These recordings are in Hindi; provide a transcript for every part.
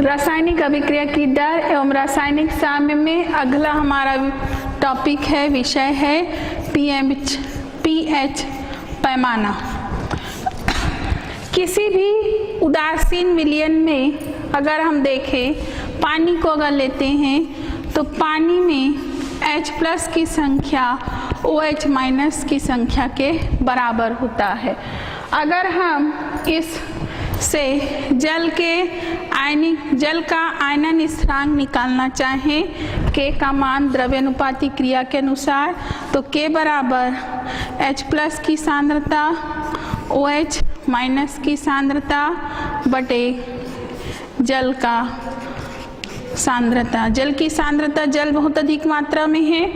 रासायनिक अभिक्रिया की दर एवं रासायनिक साम्य में अगला हमारा टॉपिक है, विषय है पीएच पैमाना। किसी भी उदासीन विलयन में अगर हम देखें, पानी को अगर लेते हैं तो पानी में H+ की संख्या OH- की संख्या के बराबर होता है। अगर हम इस से जल का आयनन स्थिरांक निकालना चाहें, K का मान द्रव्यानुपाती क्रिया के अनुसार, तो K बराबर H+ की सांद्रता OH- की सांद्रता बटे जल का सांद्रता। जल की सांद्रता, जल बहुत अधिक मात्रा में है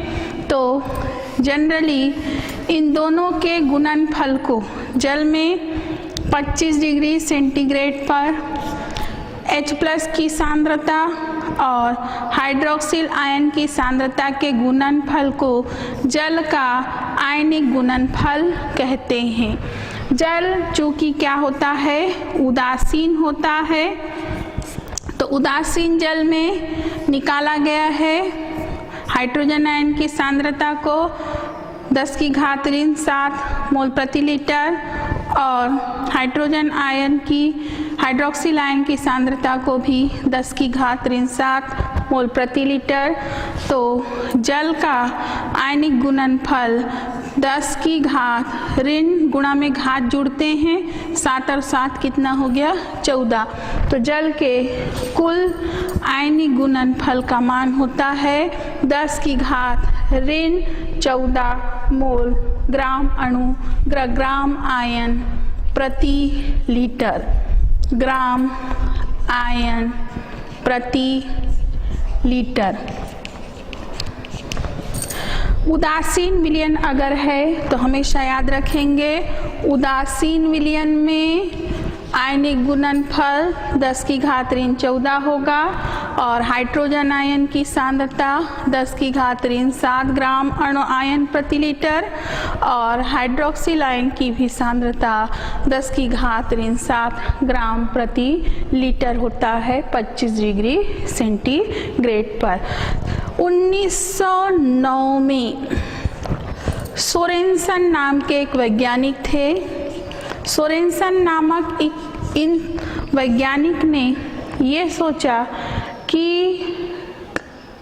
तो जनरली इन दोनों के गुणनफल को जल में 25 डिग्री सेंटीग्रेड पर H+ की सांद्रता और हाइड्रोक्सिल आयन की सांद्रता के गुणनफल को जल का आयनिक गुणनफल कहते हैं। जल चूँकि क्या होता है, उदासीन होता है, तो उदासीन जल में निकाला गया है हाइड्रोजन आयन की सांद्रता को 10⁻⁷ मोल प्रति लीटर और हाइड्रोक्सिल आयन की सांद्रता को भी 10⁻⁷ मोल प्रति लीटर। तो जल का आयनिक गुणनफल 10⁻⁻ गुणा में घात जुड़ते हैं, 7 और 7 कितना हो गया, 14। तो जल के कुल आयनिक गुणनफल का मान होता है 10⁻⁻14 मोल ग्राम आयन प्रति लीटर। ग्राम आयन प्रति लीटर। उदासीन विलयन अगर है तो हमेशा याद रखेंगे, उदासीन विलयन में आयनिक गुणनफल 10⁻⁴ होगा और हाइड्रोजन आयन की सांद्रता 10⁻⁷ ग्राम अणु आयन प्रति लीटर और हाइड्रोक्सिल आयन की भी सांद्रता 10⁻⁷ ग्राम प्रति लीटर होता है 25 डिग्री सेंटीग्रेड पर। 1909 में सोरेनसन नाम के एक वैज्ञानिक थे। सोरेनसन नामक इन वैज्ञानिक ने ये सोचा कि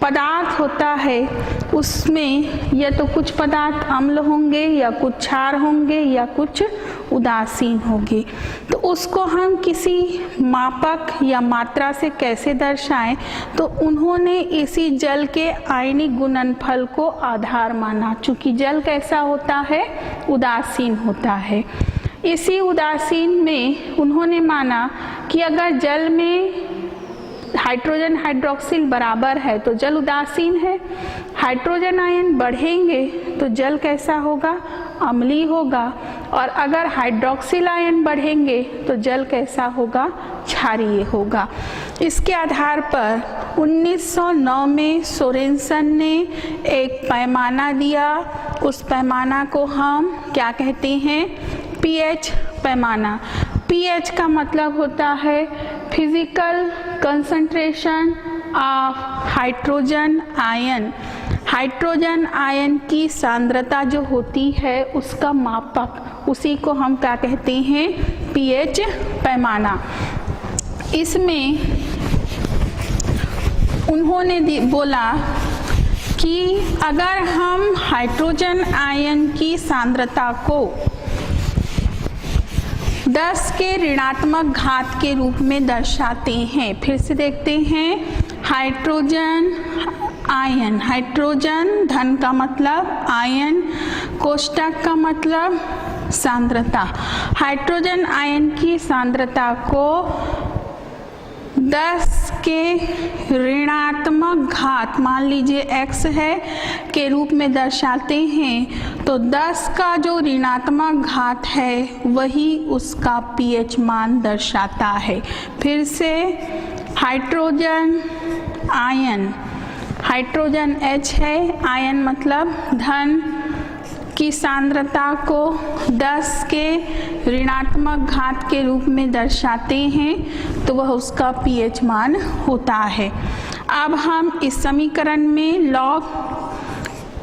पदार्थ होता है उसमें या तो कुछ पदार्थ अम्ल होंगे या कुछ क्षार होंगे या कुछ उदासीन होंगे, तो उसको हम किसी मापक या मात्रा से कैसे दर्शाएं। तो उन्होंने इसी जल के आयनिक गुणनफल को आधार माना। चूँकि जल कैसा होता है, उदासीन होता है। इसी उदासीन में उन्होंने माना कि अगर जल में हाइड्रोजन हाइड्रोक्सिल बराबर है तो जल उदासीन है, हाइड्रोजन आयन बढ़ेंगे तो जल कैसा होगा, अम्लीय होगा, और अगर हाइड्रोक्सिल आयन बढ़ेंगे तो जल कैसा होगा, क्षारीय होगा। इसके आधार पर 1909 में सोरेनसन ने एक पैमाना दिया। उस पैमाना को हम क्या कहते हैं, पीएच पैमाना। पीएच का मतलब होता है physical concentration of hydrogen ion. Hydrogen ion की सांद्रता जो होती है उसका मापक, उसी को हम क्या कहते हैं, पीएच पैमाना। इसमें उन्होंने बोला कि अगर हम हाइड्रोजन आयन की सांद्रता को 10 के ऋणात्मक घात के रूप में दर्शाते हैं, फिर से देखते हैं, हाइड्रोजन आयन, हाइड्रोजन धन का मतलब आयन, कोष्टक का मतलब सांद्रता। हाइड्रोजन आयन की सांद्रता को 10 के ऋणात्मक घात, मान लीजिए x है, के रूप में दर्शाते हैं, तो 10 का जो ऋणात्मक घात है वही उसका पीएच मान दर्शाता है। फिर से हाइड्रोजन आयन, हाइड्रोजन H है, आयन मतलब धन की सांद्रता को 10 के ऋणात्मक घात के रूप में दर्शाते हैं तो वह उसका pH मान होता है। अब हम इस समीकरण में log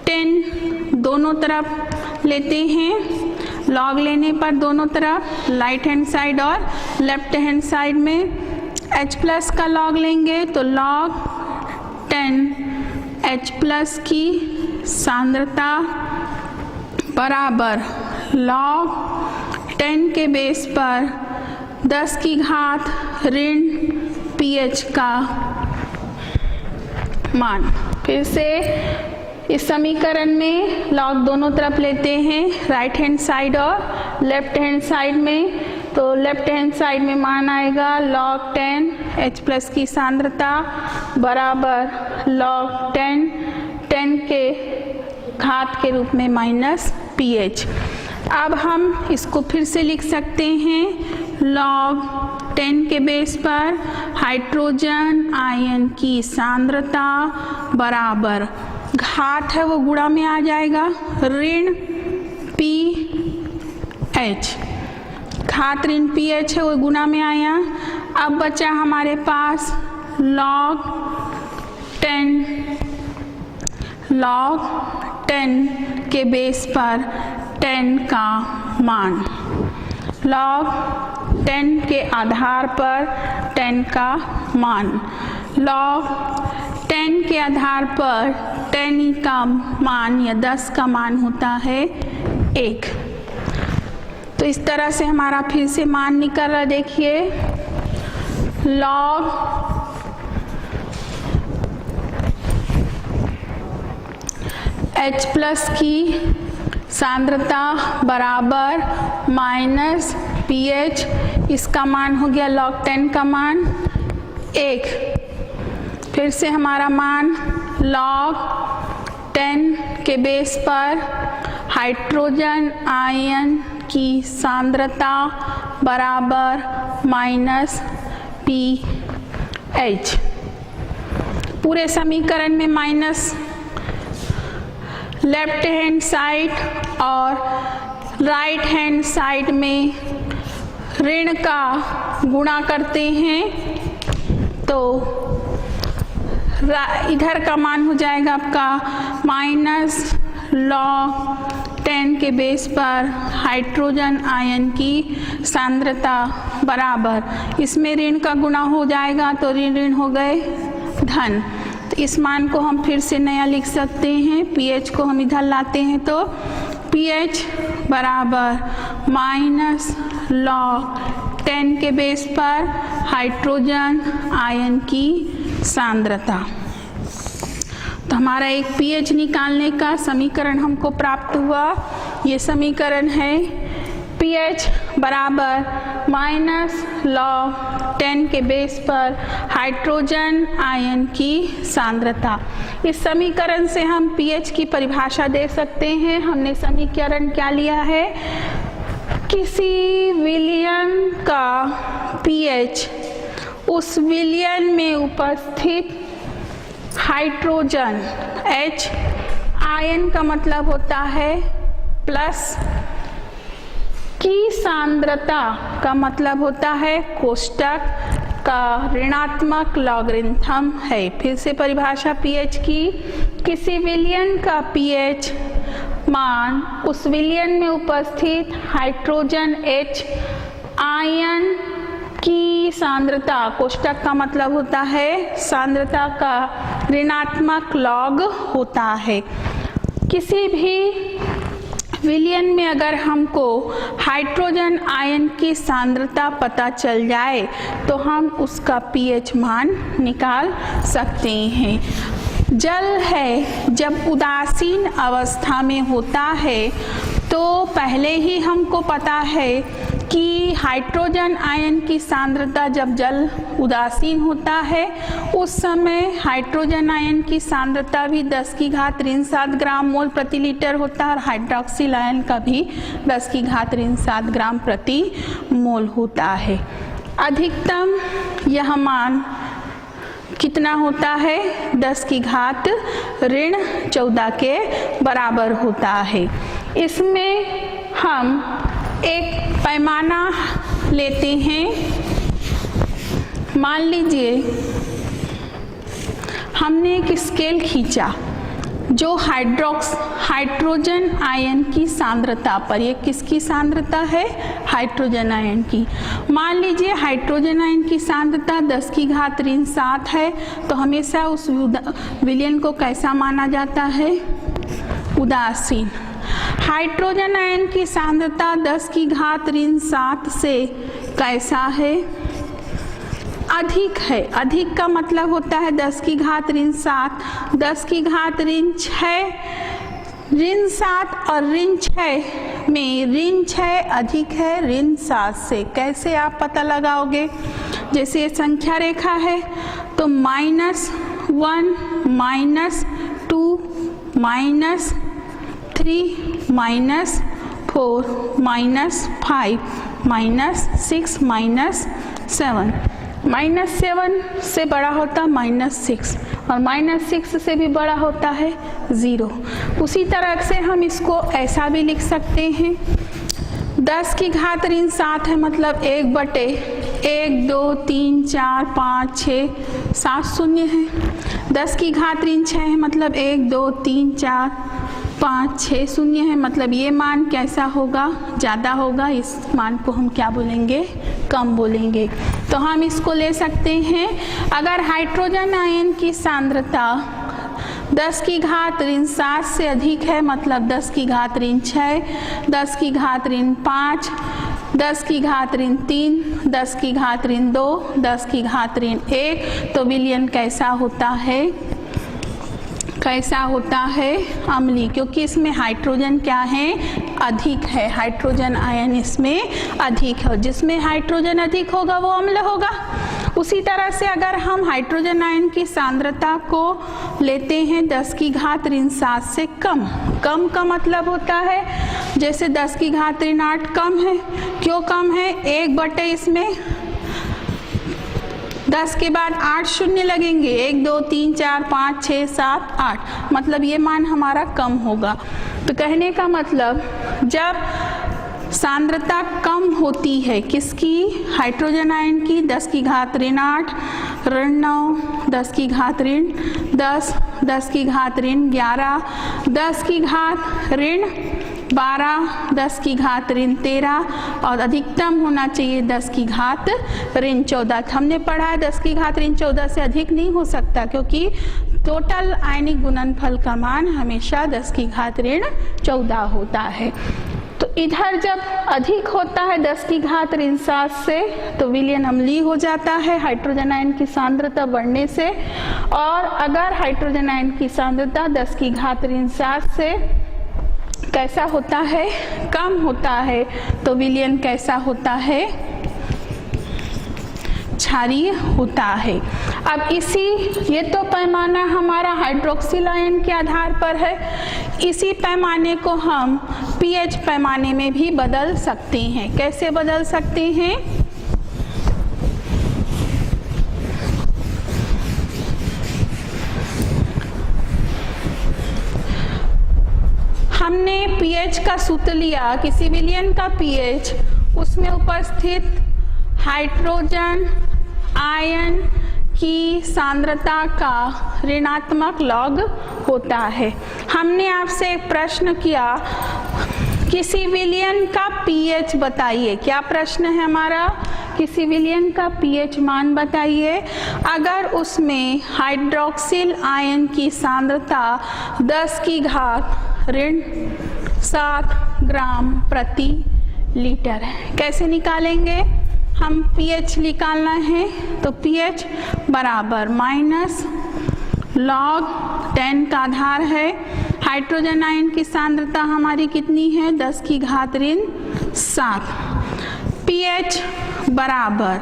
10 दोनों तरफ लेते हैं। log लेने पर दोनों तरफ राइट हैंड साइड और लेफ्ट हैंड साइड में H प्लस का log लेंगे तो log 10 H प्लस की सांद्रता बराबर log 10 के बेस पर 10 की घात ऋण pH का मान। फिर से इस समीकरण में log दोनों तरफ लेते हैं, राइट हैंड साइड और लेफ्ट हैंड साइड में। तो लेफ्ट हैंड साइड में मान आएगा log 10 H प्लस की सांद्रता बराबर log 10 के घात के रूप में माइनस pH। अब हम इसको फिर से लिख सकते हैं log 10 के बेस पर हाइड्रोजन आयन की सांद्रता बराबर घात है वो गुणा में आ जाएगा ऋण pH, घात ऋण pH है वो गुणा में आया। अब बचा हमारे पास log 10 के बेस पर 10 का मान, log 10 के आधार पर 10 का मान, log 10 के आधार पर 10 का मान या 10 का मान होता है 1। तो इस तरह से हमारा फिर से मान निकल रहा, देखिए log H प्लस की सांद्रता बराबर माइनस pH, इसका मान हो गया log 10 का मान 1। फिर से हमारा मान log 10 के बेस पर हाइड्रोजन आयन की सांद्रता बराबर माइनस pH। पूरे समीकरण में माइनस लेफ्ट हैंड साइड और राइट हैंड साइड में ऋण का गुणा करते हैं तो इधर का मान हो जाएगा आपका माइनस log 10 के बेस पर हाइड्रोजन आयन की सांद्रता बराबर, इसमें ऋण का गुणा हो जाएगा तो ऋण हो गए धन। तो इस मान को हम फिर से नया लिख सकते हैं, pH को हम इधर लाते हैं तो pH बराबर माइनस log 10 के बेस पर हाइड्रोजन आयन की सांद्रता। तो हमारा एक pH निकालने का समीकरण हमको प्राप्त हुआ। ये समीकरण है pH बराबर माइनस log 10 के बेस पर हाइड्रोजन आयन की सांद्रता। इस समीकरण से हम pH की परिभाषा दे सकते हैं। हमने समीकरण क्या लिया है, किसी विलयन का pH उस विलयन में उपस्थित हाइड्रोजन H, आयन का मतलब होता है प्लस, की सांद्रता का मतलब होता है कोष्टक का ऋणात्मक लॉगरिथम है। फिर से परिभाषा pH की, किसी विलयन का pH मान उस विलयन में उपस्थित हाइड्रोजन H आयन की सांद्रता, कोष्टक का मतलब होता है सांद्रता का ऋणात्मक लॉग होता है। किसी भी विलयन में अगर हमको हाइड्रोजन आयन की सांद्रता पता चल जाए तो हम उसका pH मान निकाल सकते हैं। जल है जब उदासीन अवस्था में होता है तो पहले ही हमको पता है कि हाइड्रोजन आयन की सांद्रता जब जल उदासीन होता है उस समय हाइड्रोजन आयन की सांद्रता भी 10 की घात ऋण 7 ग्राम मोल प्रति लीटर होता है और हाइड्रोक्सिल आयन का भी 10 की घात ऋण 7 ग्राम प्रति मोल होता है। अधिकतम यह मान कितना होता है, 10 की घात ऋण 14 के बराबर होता है। इसमें हम एक पैमाना लेते हैं। मान लीजिए हमने एक स्केल खींचा जो हाइड्रोजन आयन की सांद्रता पर, ये किसकी सांद्रता है? हाइड्रोजन आयन की। मान लीजिए हाइड्रोजन आयन की सांद्रता 10⁻⁷ है, तो हमेशा उस विलयन को कैसा माना जाता है? उदासीन। हाइड्रोजन आयन की सांद्रता 10⁻⁷ से कैसा है? अधिक है। अधिक का मतलब होता है 10⁻⁷, 10⁻⁶, ऋण 7 और ऋण 6 में ऋण 6 अधिक है ऋण 7 से। कैसे आप पता लगाओगे? जैसे ये संख्या रेखा है तो -1, -2, -3, -4, -5, -6, -7। -7 से बड़ा होता -6 और -6 से भी बड़ा होता है 0। उसी तरह से हम इसको ऐसा भी लिख सकते हैं, 10⁻⁷ है मतलब 1/1, 2, 3, 4, 5, 6, 7 शून्य है। 10⁻⁶ है मतलब 1, 2, 3, 4, 5, 6 शून्य है, मतलब ये मान कैसा होगा? ज़्यादा होगा। इस मान को हम क्या बोलेंगे? कम बोलेंगे। तो हम इसको ले सकते हैं, अगर हाइड्रोजन आयन की सांद्रता 10⁻⁷ से अधिक है मतलब 10⁻⁶, 10⁻⁵, 10⁻3, 10⁻2, 10⁻1, तो विलयन कैसा होता है? कैसा होता है? अम्लीय, क्योंकि इसमें हाइड्रोजन क्या है? अधिक है। हाइड्रोजन आयन इसमें अधिक है, जिसमें हाइड्रोजन अधिक होगा वो अम्ल होगा। उसी तरह से अगर हम हाइड्रोजन आयन की सांद्रता को लेते हैं 10⁻⁷ से कम, कम का मतलब होता है जैसे 10⁻⁸ कम है। क्यों कम है? 1/, इसमें 10 के बाद 8 शून्य लगेंगे, 1, 2, 3, 4, 5, 6, 7, 8, मतलब ये मान हमारा कम होगा। तो कहने का मतलब जब सांद्रता कम होती है किसकी? हाइड्रोजन आयन की, 10⁻⁸, ऋण 9, 10⁻⁻10, 10⁻⁻11, 10⁻⁻12, 10⁻⁻13 और अधिकतम होना चाहिए 10⁻⁻14। हमने पढ़ा है 10⁻⁻14 से अधिक नहीं हो सकता, क्योंकि टोटल आयनिक गुणनफल का मान हमेशा 10⁻⁻14 होता है। तो इधर जब अधिक होता है 10⁻⁷ से तो विलयन अम्लीय हो जाता है हाइड्रोजन आयन की सांद्रता बढ़ने से, और अगर हाइड्रोजन आयन की सांद्रता 10⁻⁷ से कैसा होता है? कम होता है, तो विलयन कैसा होता है? क्षारीय होता है। अब ये तो पैमाना हमारा हाइड्रोक्सिल आयन के आधार पर है। इसी पैमाने को हम पीएच पैमाने में भी बदल सकते हैं। कैसे बदल सकते हैं? हमने पीएच का सूत्र लिया, किसी विलयन का पीएच, उसमें उपस्थित हाइड्रोजन आयन की सांद्रता का ऋणात्मक लॉग होता है। हमने आपसे एक प्रश्न किया, किसी विलयन का पीएच बताइए। क्या प्रश्न है हमारा? किसी विलयन का पीएच मान बताइए अगर उसमें हाइड्रोक्सिल आयन की सांद्रता 10⁻⁷ ग्राम प्रति लीटर है। कैसे निकालेंगे? हम पीएच निकालना है तो पीएच बराबर -log10 का आधार है। हाइड्रोजन आयन की सांद्रता हमारी कितनी है? 10⁻⁷। पीएच बराबर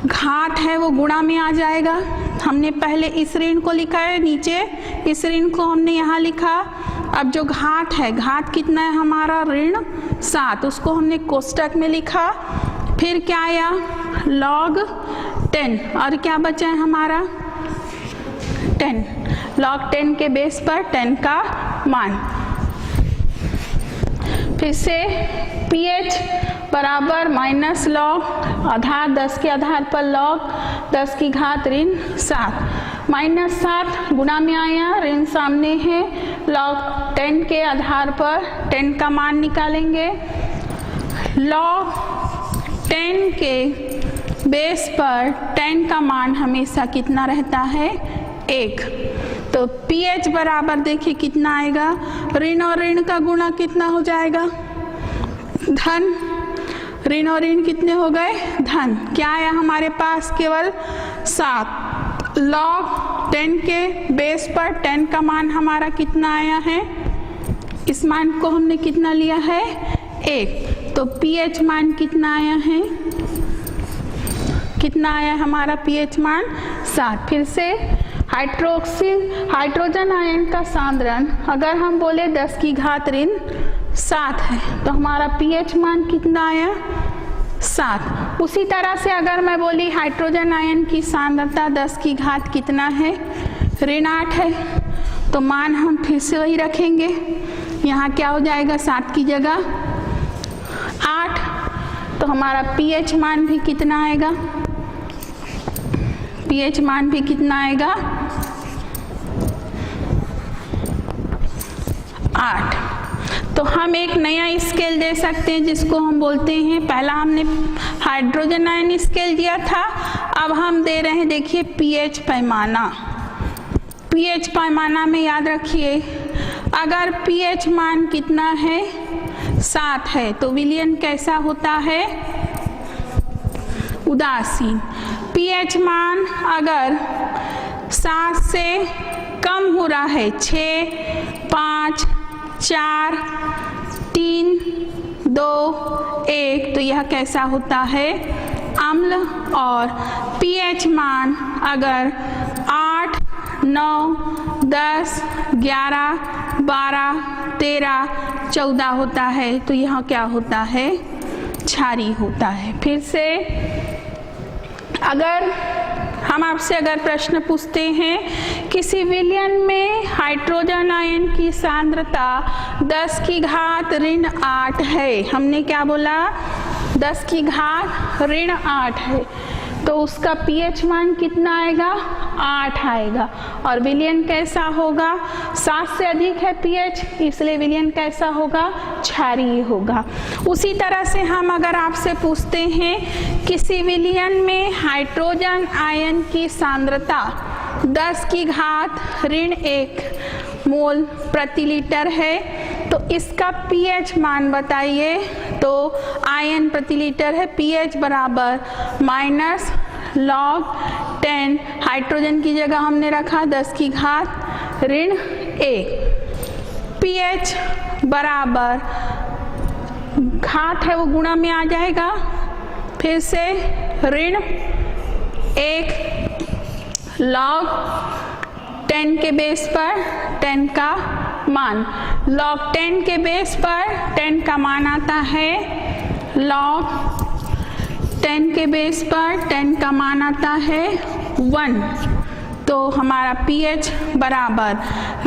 घात है वो गुणा में आ जाएगा। हमने पहले इस ऋण को लिखा है, नीचे इस ऋण को हमने यहाँ लिखा। अब जो घात है, घात कितना है हमारा? ऋण 7, उसको हमने कोष्टक में लिखा। फिर क्या आया? log 10, और क्या बचा है हमारा? 10। log 10 के बेस पर 10 का मान। फिर से pH बराबर माइनस लॉग आधार 10 के आधार पर लॉग 10 की घात ऋण 7 माइनस 7 गुणा में आया, ऋण सामने है, लॉग 10 के आधार पर 10 का मान निकालेंगे। लॉग 10 के बेस पर 10 का मान हमेशा कितना रहता है? 1। तो pH बराबर देखिए कितना आएगा, ऋण और ऋण का गुणा कितना हो जाएगा? धन। ऋण और ऋण कितने हो गए? धन। क्या आया हमारे पास? केवल 7। लॉग 10 के बेस पर 10 का मान हमारा कितना आया है? इस मान को हमने कितना लिया है? 1। तो pH मान कितना आया है? कितना आया हमारा pH मान? 7। फिर से हाइड्रोजन आयन का सांद्रण अगर हम बोले 10 की घात ऋण 7 है तो हमारा pH मान कितना आया? 7। उसी तरह से अगर मैं बोली हाइड्रोजन आयन की सांद्रता 10 की घात कितना है? ऋण 8 है, तो मान हम फिर से वही रखेंगे। यहाँ क्या हो जाएगा? 7 की जगह 8, तो हमारा pH मान भी कितना आएगा? pH मान भी कितना आएगा? 8। तो हम एक नया स्केल दे सकते हैं जिसको हम बोलते हैं, पहला हमने हाइड्रोजन आयन स्केल दिया था, अब हम दे रहे हैं देखिए pH पैमाना। pH पैमाना में याद रखिए अगर pH मान कितना है? 7 है तो विलयन कैसा होता है? उदासीन। pH मान अगर 7 से कम हो रहा है, 6, 5, 4, 3, 2, 1, तो यह कैसा होता है? अम्ल। और pH मान अगर 8, 9, 10, 11, 12, 13, 14 होता है तो यह क्या होता है? क्षारीय होता है। फिर से अगर हम आपसे अगर प्रश्न पूछते हैं किसी विलयन में हाइड्रोजन आयन की सांद्रता 10 की घात ऋण 8 है, हमने क्या बोला? 10 की घात ऋण 8 है, तो उसका pH मान कितना आएगा? 8 आएगा। और विलयन कैसा होगा? 7 से अधिक है pH, इसलिए विलयन कैसा होगा? क्षारीय होगा। उसी तरह से हम अगर आपसे पूछते हैं किसी विलयन में हाइड्रोजन आयन की सांद्रता 10 की घात ऋण 1 मोल प्रति लीटर है, तो इसका pH मान बताइए। तो आयन प्रति लीटर है, pH बराबर माइनस लॉग 10, हाइड्रोजन की जगह हमने रखा 10 की घात ऋण 1। pH बराबर घात है वो गुणा में आ जाएगा, फिर से ऋण 1 लॉग 10 के बेस पर 10 का मान, लॉग 10 के बेस पर 10 का मान आता है, लॉग 10 के बेस पर 10 का मान आता है 1। तो हमारा pH बराबर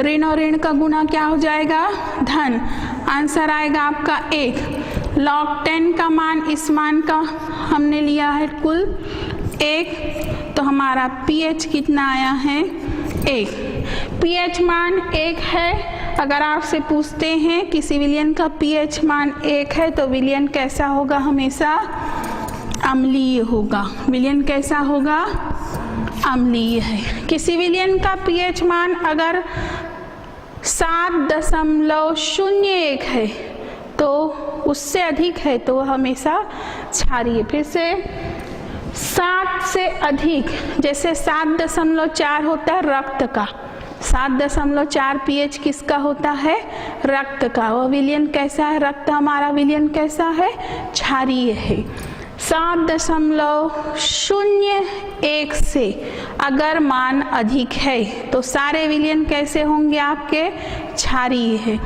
ऋण और ऋण का गुणा क्या हो जाएगा? धन। आंसर आएगा आपका 1। लॉग 10 का मान, इस मान का हमने लिया है कुल 1, तो हमारा pH कितना आया है? 1। pH मान 1 है। अगर आपसे पूछते हैं किसी विलयन का pH मान 1 है तो विलयन कैसा होगा? हमेशा अम्लीय होगा। विलयन कैसा होगा? अम्लीय है। किसी विलयन का pH मान अगर 7.01 है तो उससे अधिक है तो हमेशा क्षारीय। फिर से 7 से अधिक, जैसे 7.4 होता है रक्त का, 7.4 pH किसका होता है? रक्त का। वह विलयन कैसा है? रक्त हमारा विलयन कैसा है? क्षारीय है। 7.01 से अगर मान अधिक है तो सारे विलयन कैसे होंगे आपके? क्षारीय है।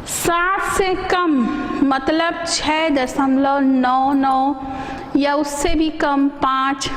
7 से कम मतलब 6.99 या उससे भी कम 5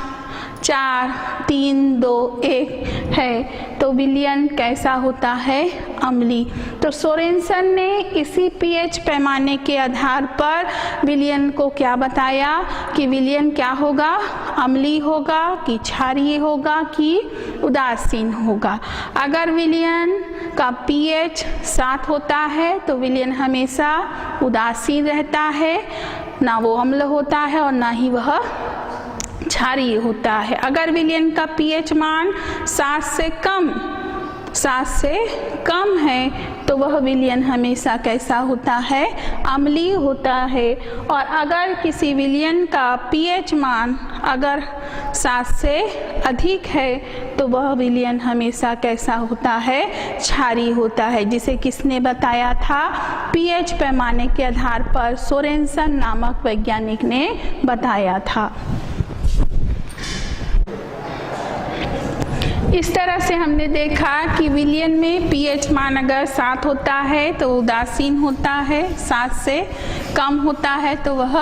4, 3, 2, 1 है तो विलयन कैसा होता है? अम्लीय। तो सोरेनसन ने इसी पीएच पैमाने के आधार पर विलयन को क्या बताया कि विलयन क्या होगा? अम्लीय होगा कि क्षारीय होगा कि उदासीन होगा। अगर विलयन का पीएच 7 होता है तो विलयन हमेशा उदासीन रहता है, ना वो अम्ल होता है और ना ही वह क्षारीय होता है। अगर विलयन का पीएच मान 7 से कम है तो वह विलयन हमेशा कैसा होता है? अम्लीय होता है। और अगर किसी विलयन का पीएच मान अगर 7 से अधिक है तो वह विलयन हमेशा कैसा होता है? क्षारीय होता है, जिसे किसने बताया था? पीएच पैमाने के आधार पर सोरेनसन नामक वैज्ञानिक ने बताया था। इस तरह से हमने देखा कि विलयन में पीएच मान अगर 7 होता है तो उदासीन होता है, 7 से कम होता है तो वह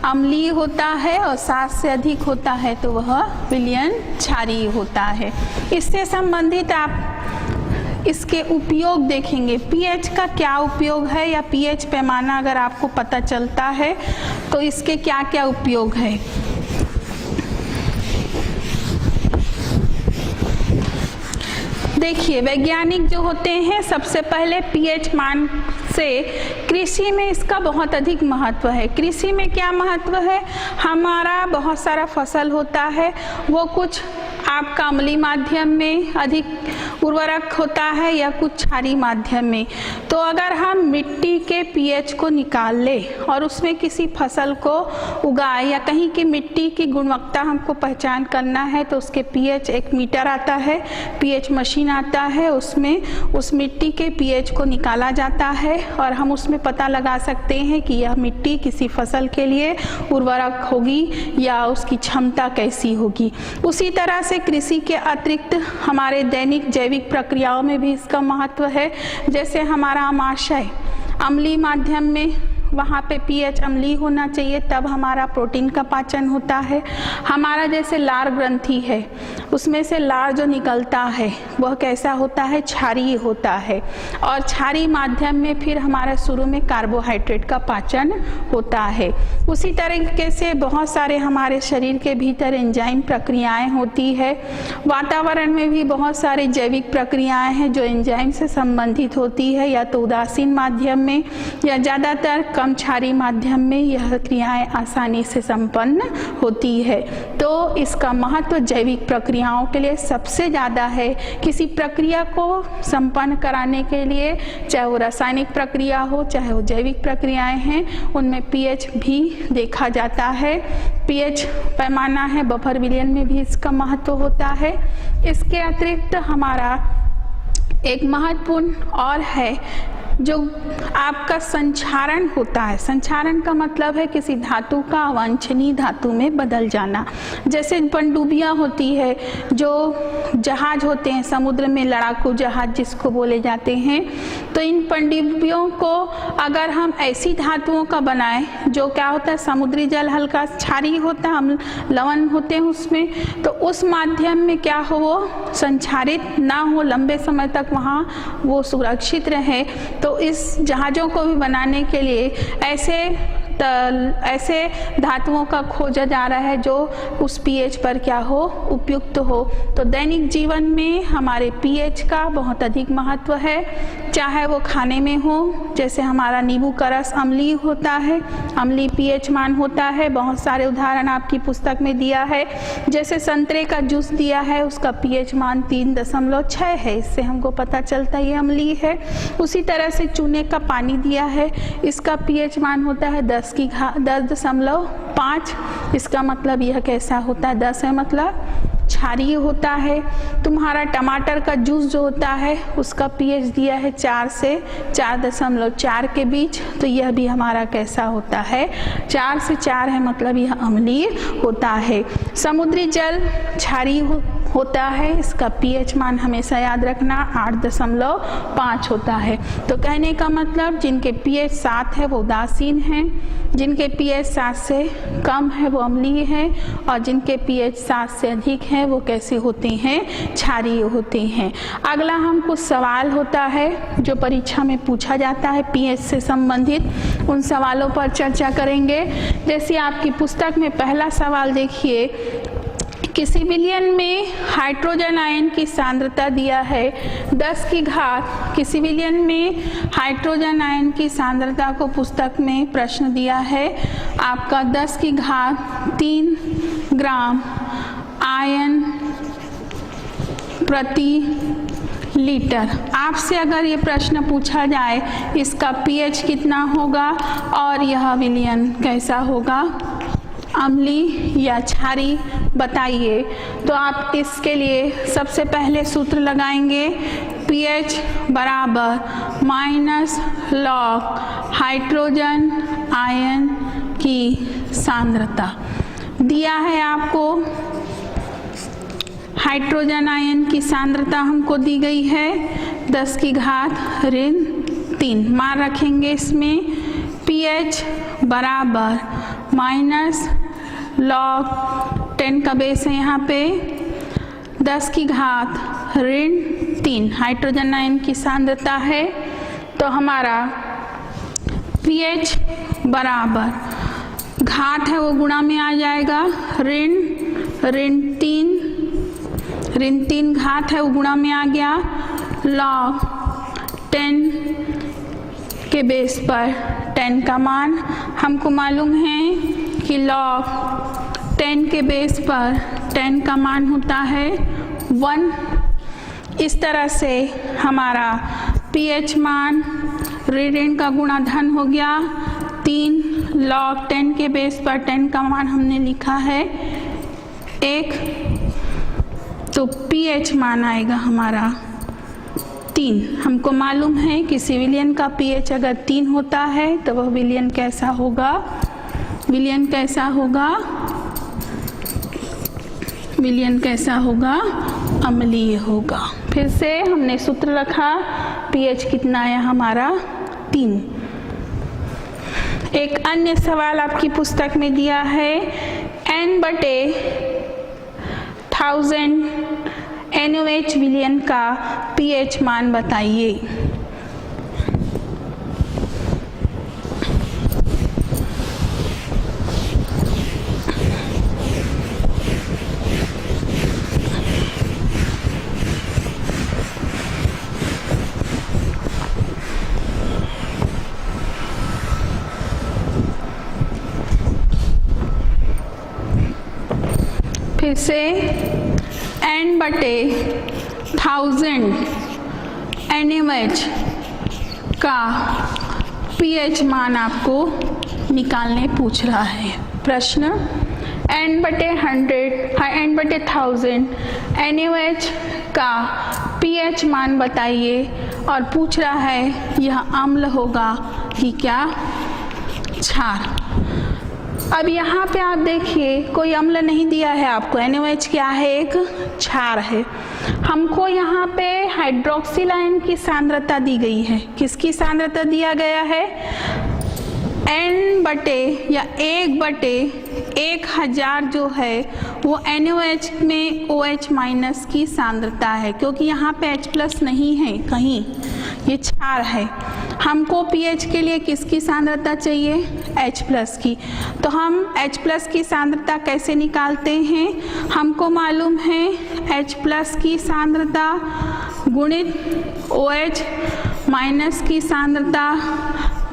अम्लीय होता है और 7 से अधिक होता है तो वह विलयन क्षारीय होता है। इससे संबंधित आप इसके उपयोग देखेंगे, पीएच का क्या उपयोग है या पीएच पैमाना अगर आपको पता चलता है तो इसके क्या क्या उपयोग है। देखिए, वैज्ञानिक जो होते हैं सबसे पहले पीएच मान से कृषि में इसका बहुत अधिक महत्व है। कृषि में क्या महत्व है? हमारा बहुत सारा फसल होता है, वो कुछ आपका अम्लीय माध्यम में अधिक उर्वरक होता है या कुछ क्षारीय माध्यम में। तो अगर हम मिट्टी के पीएच को निकाल ले और उसमें किसी फसल को उगाए या कहीं की मिट्टी की गुणवत्ता हमको पहचान करना है तो उसके पीएच एक मीटर आता है, पीएच मशीन आता है, उसमें उस मिट्टी के पीएच को निकाला जाता है और हम उसमें पता लगा सकते हैं कि यह मिट्टी किसी फसल के लिए उर्वरक होगी या उसकी क्षमता कैसी होगी। उसी तरह से कृषि के अतिरिक्त हमारे दैनिक जैविक प्रक्रियाओं में भी इसका महत्व है। जैसे हमारा आमाशय अम्लीय माध्यम में, वहाँ पे पीएच अम्लीय होना चाहिए तब हमारा प्रोटीन का पाचन होता है। हमारा जैसे लार ग्रंथि है, उसमें से लार जो निकलता है वह कैसा होता है? क्षारीय होता है। और क्षारीय माध्यम में फिर हमारा शुरू में कार्बोहाइड्रेट का पाचन होता है। उसी तरीके से बहुत सारे हमारे शरीर के भीतर एंजाइम प्रक्रियाएं होती है। वातावरण में भी बहुत सारे जैविक प्रक्रियाएं हैं जो एंजाइम से संबंधित होती है, या तो उदासीन माध्यम में या ज़्यादातर कम क्षारीय माध्यम में यह क्रियाएं आसानी से संपन्न होती है। तो इसका महत्व जैविक प्रक्रियाओं के लिए सबसे ज़्यादा है। किसी प्रक्रिया को संपन्न कराने के लिए, चाहे वो रासायनिक प्रक्रिया हो चाहे वो जैविक प्रक्रियाएं हैं, उनमें पीएच भी देखा जाता है। पीएच पैमाना है, बफर विलयन में भी इसका महत्व होता है। इसके अतिरिक्त हमारा एक महत्वपूर्ण और है जो आपका संक्षारण होता है। संक्षारण का मतलब है किसी धातु का अवांछनीय धातु में बदल जाना। जैसे पनडुब्बियाँ होती है, जो जहाज होते हैं समुद्र में, लड़ाकू जहाज जिसको बोले जाते हैं, तो इन पनडुब्बियों को अगर हम ऐसी धातुओं का बनाएं जो क्या होता है, समुद्री जल हल्का क्षारीय होता है, हम लवण होते हैं उसमें, तो उस माध्यम में क्या हो, वो संक्षारित ना हो, लंबे समय तक वहाँ वो सुरक्षित रहे। तो इस जहाज़ों को भी बनाने के लिए ऐसे धातुओं का खोजा जा रहा है जो उस पीएच पर क्या हो, उपयुक्त हो। तो दैनिक जीवन में हमारे पीएच का बहुत अधिक महत्व है, चाहे वो खाने में हो, जैसे हमारा नींबू का रस अम्लीय होता है, अम्लीय पीएच मान होता है। बहुत सारे उदाहरण आपकी पुस्तक में दिया है। जैसे संतरे का जूस दिया है, उसका पीएच मान 3.6 है, इससे हमको पता चलता है ये अम्लीय है। उसी तरह से चूने का पानी दिया है, इसका पीएच मान होता है 10.5। इसका मतलब यह कैसा होता है, 10 है मतलब क्षारीय होता है। तुम्हारा टमाटर का जूस जो होता है उसका पीएच दिया है 4 से 4.4 के बीच, तो यह भी हमारा कैसा होता है, 4 से 4 है, मतलब यह अम्लीय होता है। समुद्री जल क्षारीय होता है, इसका pH मान हमेशा याद रखना 8.5 होता है। तो कहने का मतलब जिनके pH 7 है वो उदासीन हैं, जिनके pH 7 से कम है वो अम्लीय है, और जिनके pH 7 से अधिक है वो कैसे होते हैं, क्षारीय होते हैं। अगला हम कुछ सवाल होता है जो परीक्षा में पूछा जाता है pH से संबंधित, उन सवालों पर चर्चा करेंगे। जैसे आपकी पुस्तक में पहला सवाल देखिए, किसी विलयन में हाइड्रोजन आयन की सांद्रता दिया है 10 की घात, किसी विलयन में हाइड्रोजन आयन की सांद्रता को पुस्तक में प्रश्न दिया है आपका 10 की घात 3 ग्राम आयन प्रति लीटर। आपसे अगर ये प्रश्न पूछा जाए इसका pH कितना होगा और यह विलयन कैसा होगा, अम्लीय या क्षारीय, बताइए। तो आप इसके लिए सबसे पहले सूत्र लगाएंगे, pH बराबर माइनस लॉग हाइड्रोजन आयन की सांद्रता। दिया है आपको हाइड्रोजन आयन की सांद्रता हमको दी गई है 10 की घात ऋण 3, मान रखेंगे इसमें pH बराबर माइनस लॉग 10 का बेस है यहाँ पे 10 की घात ऋण 3 हाइड्रोजन आयन की सांद्रता है। तो हमारा pH बराबर घात है वो गुणा में आ जाएगा, ऋण 3 घात है वो गुणा में आ गया, लॉग 10 के बेस पर 10 का मान हमको मालूम है कि लॉग 10 के बेस पर 10 का मान होता है 1। इस तरह से हमारा pH मान ऋण का गुणा धन हो गया 3, लॉग 10 के बेस पर 10 का मान हमने लिखा है 1, तो pH मान आएगा हमारा 3। हमको मालूम है कि विलयन का pH अगर 3 होता है तो वह विलयन कैसा होगा, विलयन कैसा होगा, विलयन कैसा होगा, अम्लीय होगा। फिर से हमने सूत्र रखा, pH कितना है हमारा 3। एक अन्य सवाल आपकी पुस्तक में दिया है N/1000 NaOH विलयन का pH मान बताइए। फिर से N/1000 NaOH का pH मान आपको निकालने पूछ रहा है प्रश्न। N/1000 NaOH का pH मान बताइए और पूछ रहा है यह अम्ल होगा कि क्या क्षार। अब यहाँ पे आप देखिए कोई अम्ल नहीं दिया है आपको, NaOH क्या है, एक क्षार है। हमको यहाँ पे हाइड्रोक्सिल आयन की सांद्रता दी गई है, किसकी सांद्रता दिया गया है, N/1/1000 जो है वो NaOH में OH माइनस की सांद्रता है, क्योंकि यहाँ पे H+ नहीं है कहीं, ये क्षार है। हमको pH के लिए किसकी सांद्रता चाहिए, H+ की। तो हम H+ की सांद्रता कैसे निकालते हैं, हमको मालूम है H+ की सांद्रता गुणित OH माइनस की सांद्रता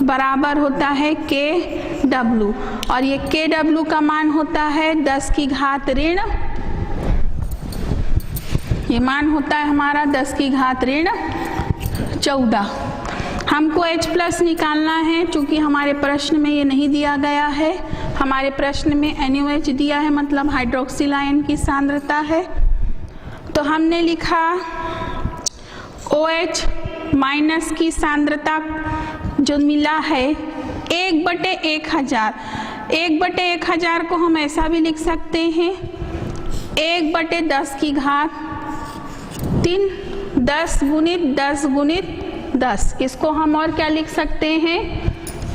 बराबर होता है Kw, और ये Kw का मान होता है 10 की घात ऋण, ये मान होता है हमारा 10 की घात ऋण 14। हमको H+ निकालना है, चूँकि हमारे प्रश्न में ये नहीं दिया गया है, हमारे प्रश्न में NaOH दिया है, मतलब हाइड्रोक्सिल आयन की सांद्रता है। तो हमने लिखा OH माइनस की सांद्रता जो मिला है 1/1000, 1/1000 को हम ऐसा भी लिख सकते हैं 1/10 की घात 3, 10 गुणित 10 गुणित 10। इसको हम और क्या लिख सकते हैं,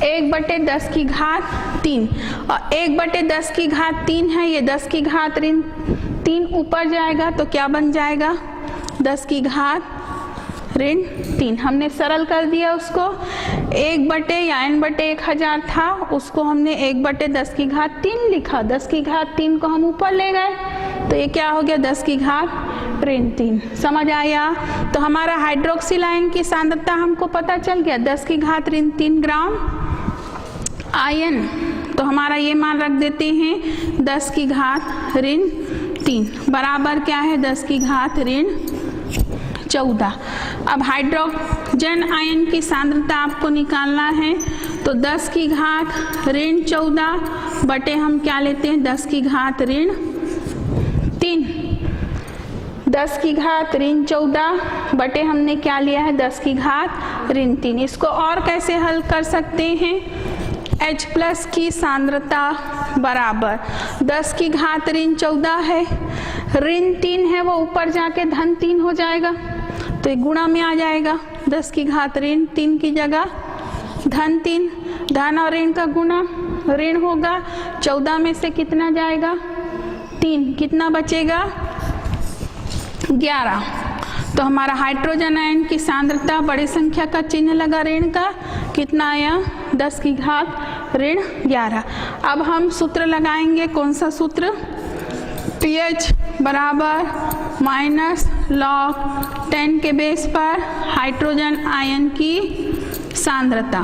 1/10 की घात 3, और 1/10 की घात 3 है, ये 10 की घात ऋण 3 ऊपर जाएगा तो क्या बन जाएगा, 10 की घात ऋण 3। हमने सरल कर दिया उसको, 1 या n/1000 था, उसको हमने 1/10 की घात 3 लिखा, 10 की घात 3 को हम ऊपर ले गए तो ये क्या हो गया, 10 की घात ऋण 3। समझ आया। तो हमारा हाइड्रोक्सिल आयन की सांद्रता हमको पता चल गया, 10 की घात ऋण 3 ग्राम आयन। तो हमारा ये मान रख देते हैं, 10 की घात ऋण 3 बराबर क्या है, 10 की घात ऋण 14। अब हाइड्रोजन आयन की सांद्रता आपको निकालना है, तो 10 की घात ऋण 14 बटे हम क्या लेते हैं, 10 की घात ऋण 3। 10 की घात ऋण 14 बटे हमने क्या लिया है, 10 की घात ऋण 3। इसको और कैसे हल कर सकते हैं, H+ की सांद्रता बराबर 10 की घात ऋण 14 है, ऋण 3 है, वो ऊपर जाके धन 3 हो जाएगा तो ये गुणा में आ जाएगा, 10 की घात ऋण 3 की जगह धन 3, धन और ऋण का गुणा ऋण होगा, 14 में से कितना जाएगा, 3, कितना बचेगा, 11। तो हमारा हाइड्रोजन आयन की सांद्रता बड़ी संख्या का चिन्ह लगा ऋण का, कितना आया, 10 की घात ऋण 11। अब हम सूत्र लगाएंगे, कौन सा सूत्र, pH बराबर माइनस log 10 के बेस पर हाइड्रोजन आयन की सांद्रता,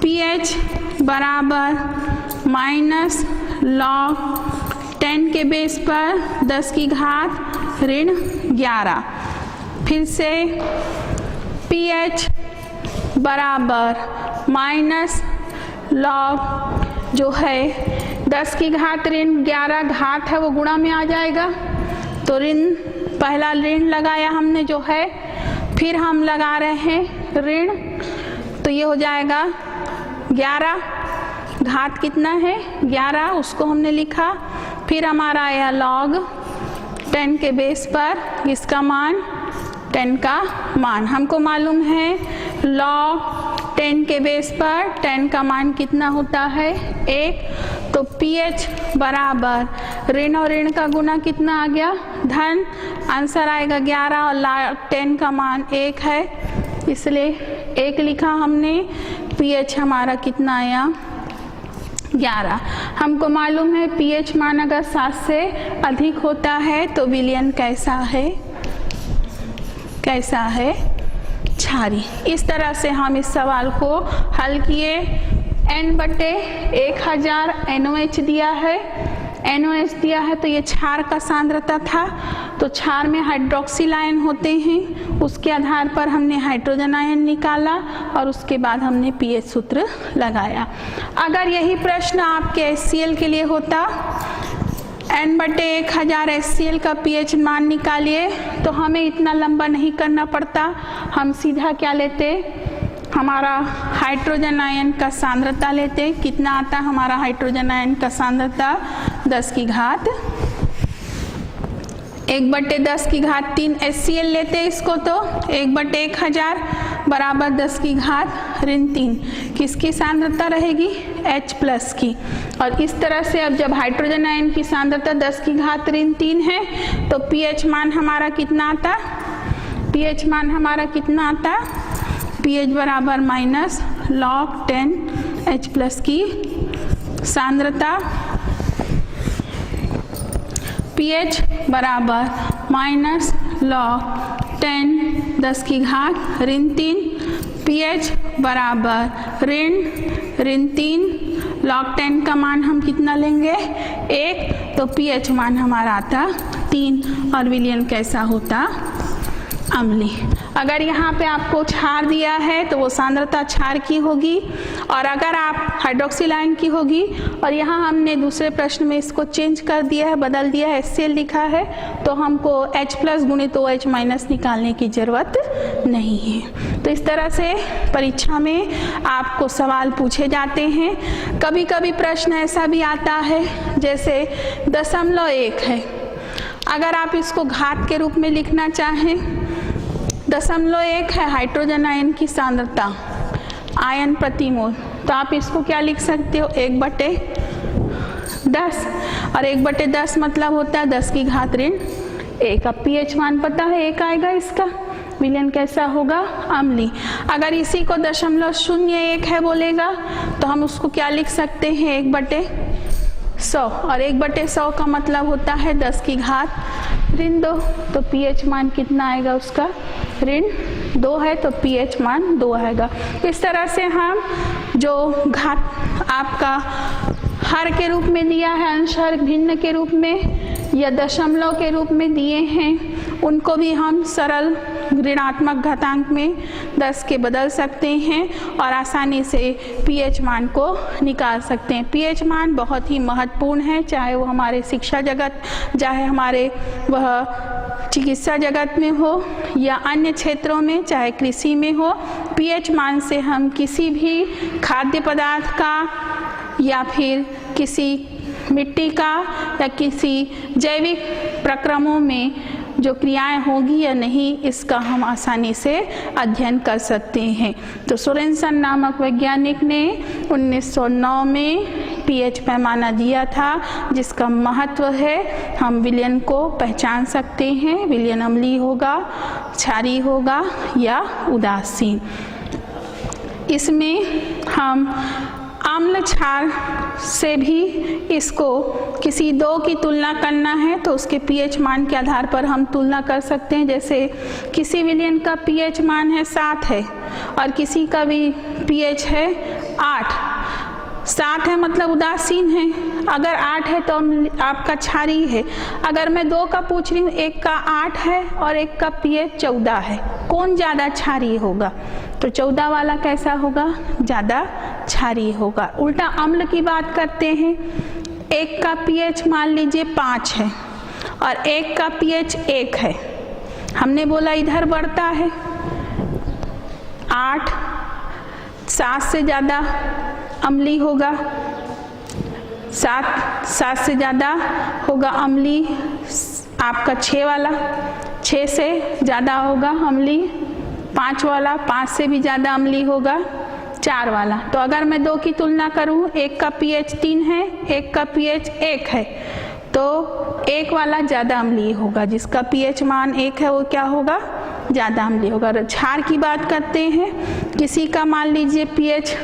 pH बराबर माइनस log 10 के बेस पर 10 की घात ऋण 11। फिर से pH बराबर माइनस log जो है 10 की घात ऋण 11, घात है वो गुणा में आ जाएगा, तो ऋण पहला ऋण लगाया हमने जो है, फिर हम लगा रहे हैं ऋण, तो ये हो जाएगा 11, घात कितना है 11, उसको हमने लिखा, फिर हमारा आया log 10 के बेस पर इसका मान 10 का मान हमको मालूम है, log 10 के बेस पर 10 का मान कितना होता है 1, तो pH बराबर ऋण और ऋण का गुना कितना आ गया, धन, आंसर आएगा 11 और log 10 का मान 1 है, इसलिए 1 लिखा हमने, pH हमारा कितना आया 11। हमको मालूम है pH मान अगर 7 से अधिक होता है तो विलयन कैसा है, कैसा है, क्षारी। इस तरह से हम इस सवाल को हल किए। n/1000 NOH दिया है, NOH दिया है तो ये क्षार का सांद्रता था, तो क्षार में हाइड्रोक्सिल आयन होते हैं, उसके आधार पर हमने हाइड्रोजन आयन निकाला और उसके बाद हमने pH सूत्र लगाया। अगर यही प्रश्न आपके HCl के लिए होता, n/1000 HCl का pH मान निकालिए, तो हमें इतना लंबा नहीं करना पड़ता, हम सीधा क्या लेते, हमारा हाइड्रोजन आयन का सांद्रता लेते। कितना आता हमारा हाइड्रोजन आयन का सांद्रता, 10 की घात 1/10 की घात 3 HCl लेते इसको, तो 1/1000 बराबर 10 की घात ऋण 3 किसकी सांद्रता रहेगी, H+ की। और इस तरह से अब जब हाइड्रोजन आयन की सांद्रता 10 की घात ऋण 3 है तो pH मान हमारा कितना आता, pH मान हमारा कितना आता, pH बराबर माइनस log 10 H+ की सांद्रता, pH बराबर माइनस log 10 10 की घात ऋण 3, pH बराबर ऋण 3, log 10 का मान हम कितना लेंगे 1, तो pH मान हमारा आता 3 और विलयन कैसा होता, अम्लीय। अगर यहाँ पे आपको क्षार दिया है तो वो सांद्रता क्षार की होगी, और अगर आप हाइड्रोक्सिल आयन की होगी, और यहाँ हमने दूसरे प्रश्न में इसको चेंज कर दिया है, बदल दिया है, HCl लिखा है, तो हमको H+ गुणित OH- निकालने की ज़रूरत नहीं है। तो इस तरह से परीक्षा में आपको सवाल पूछे जाते हैं। कभी कभी प्रश्न ऐसा भी आता है जैसे 0.1 है अगर आप इसको घात के रूप में लिखना चाहें, 0.1 है हाइड्रोजन आयन की सांद्रता आयन प्रति मोल, तो आप इसको क्या लिख सकते हो 1/10, और 1/10 मतलब होता है 10 की घात ऋण 1। अब pH मान पता है 1 आएगा इसका, विलयन कैसा होगा अम्लीय। अगर इसी को 0.01 है बोलेगा तो हम उसको क्या लिख सकते हैं 1/100, और 1/100 का मतलब होता है 10 की घात ऋण 2। तो pH मान कितना आएगा उसका ऋण 2 है, तो pH मान 2 आएगा। इस तरह से हम जो घात आपका हर के रूप में दिया है, अंशहर भिन्न के रूप में या दशमलव के रूप में दिए हैं, उनको भी हम सरल ऋणात्मक घातांक में 10 के बदल सकते हैं और आसानी से pH मान को निकाल सकते हैं। pH मान बहुत ही महत्वपूर्ण है, चाहे वो हमारे शिक्षा जगत, चाहे हमारे वह चिकित्सा जगत में हो या अन्य क्षेत्रों में, चाहे कृषि में हो। pH मान से हम किसी भी खाद्य पदार्थ का या फिर किसी मिट्टी का या किसी जैविक प्रक्रमों में जो क्रियाएं होगी या नहीं, इसका हम आसानी से अध्ययन कर सकते हैं। तो सोरेनसन नामक वैज्ञानिक ने 1909 में pH पैमाना दिया था, जिसका महत्व है हम विलयन को पहचान सकते हैं, विलयन अम्लीय होगा, क्षारीय होगा या उदासीन। इसमें हम अम्ल क्षार से भी इसको किसी दो की तुलना करना है तो उसके pH मान के आधार पर हम तुलना कर सकते हैं। जैसे किसी विलयन का pH मान है 7 है और किसी का भी pH है 8। 7 है मतलब उदासीन है, अगर 8 है तो आपका क्षारीय है। अगर मैं 2 का पूछ रही हूँ, एक का 8 है और एक का pH 14 है, कौन ज़्यादा क्षारीय होगा? तो 14 वाला कैसा होगा? ज़्यादा क्षारीय होगा। उल्टा अम्ल की बात करते हैं, एक का pH मान लीजिए 5 है और एक का pH 1 है। हमने बोला इधर बढ़ता है 8, 7 से ज़्यादा अम्लीय होगा, 7 से ज़्यादा होगा अम्लीय आपका 6 वाला, 6 से ज़्यादा होगा अम्लीय 5 वाला, 5 से भी ज़्यादा अम्लीय होगा 4 वाला। तो अगर मैं 2 की तुलना करूँ, एक का pH 3 है, एक का pH 1 है, तो 1 वाला ज़्यादा अम्लीय होगा, जिसका pH मान 1 है वो क्या होगा? ज़्यादा अम्लीय होगा। और क्षार की बात करते हैं, किसी का मान लीजिए pH,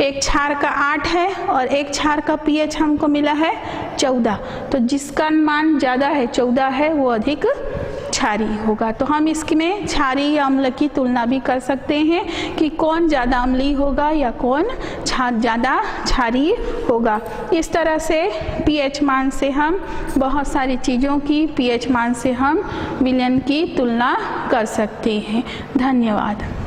एक क्षार का 8 है और एक क्षार का pH हमको मिला है 14, तो जिसका मान ज़्यादा है 14 है वो अधिक क्षारीय होगा। तो हम इसमें क्षारीय या अम्ल की तुलना भी कर सकते हैं कि कौन ज़्यादा अम्लीय होगा या कौन ज़्यादा क्षारीय होगा। इस तरह से pH मान से हम बहुत सारी चीज़ों की pH मान से हम विलयन की तुलना कर सकते हैं। धन्यवाद।